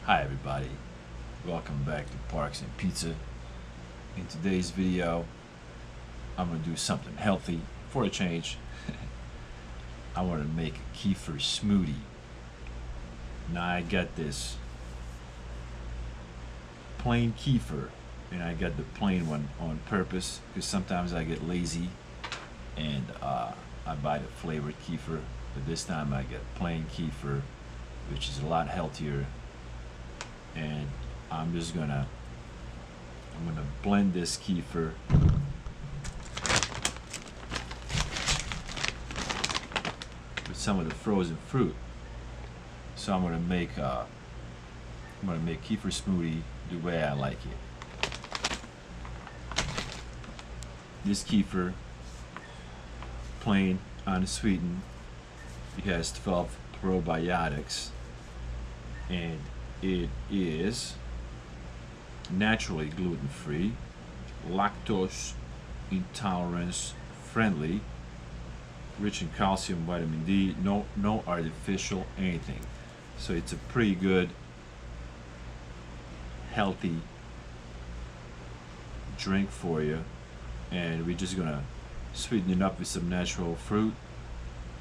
Hi everybody, welcome back to Parks and Pizza. In today's video, I'm going to do something healthy for a change. I want to make a kefir smoothie. Now I got this plain kefir, and I got the plain one on purpose because sometimes I get lazy and I buy the flavored kefir, but this time I get plain kefir, which is a lot healthier. And I'm gonna blend this kefir with some of the frozen fruit. So I'm gonna make kefir smoothie the way I like it. This kefir, plain, unsweetened, it has 12 probiotics, and it is naturally gluten-free, lactose intolerance friendly, rich in calcium, vitamin D, no artificial anything. So it's a pretty good, healthy drink for you. And we're just gonna sweeten it up with some natural fruit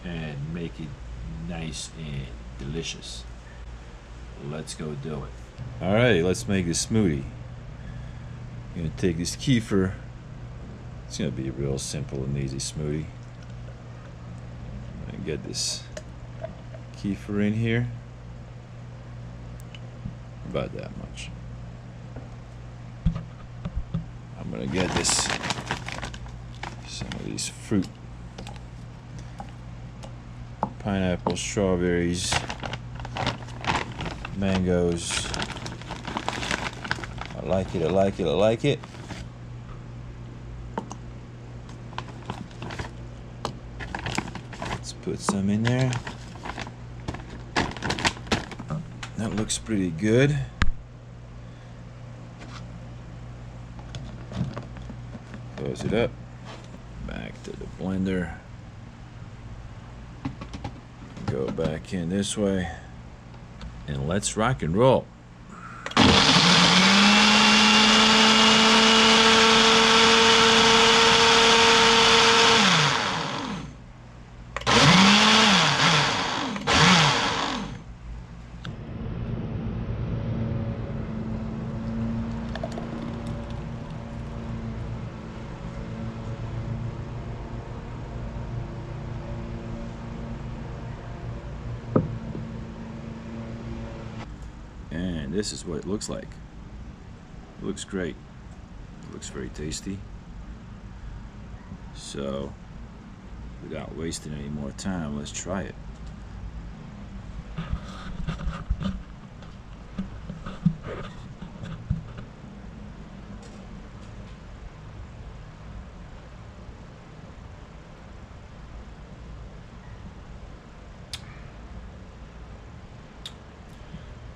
and make it nice and delicious. Let's go do it. Alright, let's make this smoothie. I'm gonna take this kefir. It's gonna be a real simple and easy smoothie. I'm gonna get this kefir in here. About that much. I'm gonna get some of these fruit. Pineapple, strawberries, mangoes. I like it, I like it, I like it. Let's put some in there. That looks pretty good. Close it up. Back to the blender. Go back in this way. And let's rock and roll. And this is what it looks like. It looks great. It looks very tasty. So, without wasting any more time, let's try it.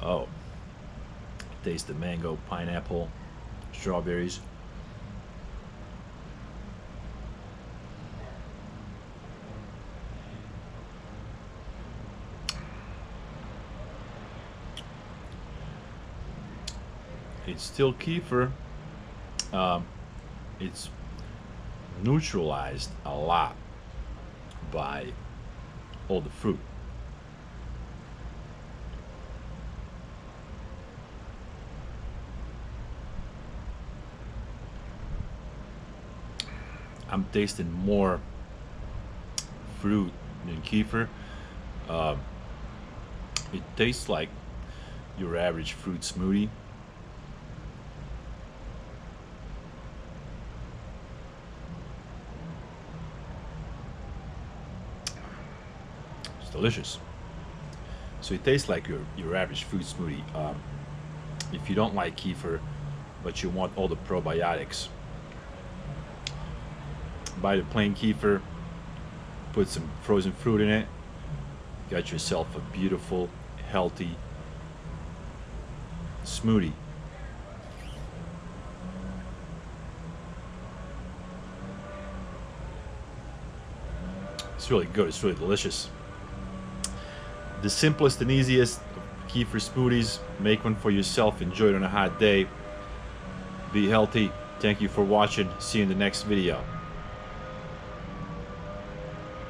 Oh. Taste the mango, pineapple, strawberries. It's still kefir. It's neutralized a lot by all the fruit. I'm tasting more fruit than kefir. It tastes like your average fruit smoothie. It's delicious. So it tastes like your average fruit smoothie. If you don't like kefir, but you want all the probiotics, buy the plain kefir, put some frozen fruit in it, got yourself a beautiful, healthy smoothie. It's really good, it's really delicious. The simplest and easiest kefir smoothies. Make one for yourself. Enjoy it on a hot day. Be healthy. Thank you for watching. See you in the next video.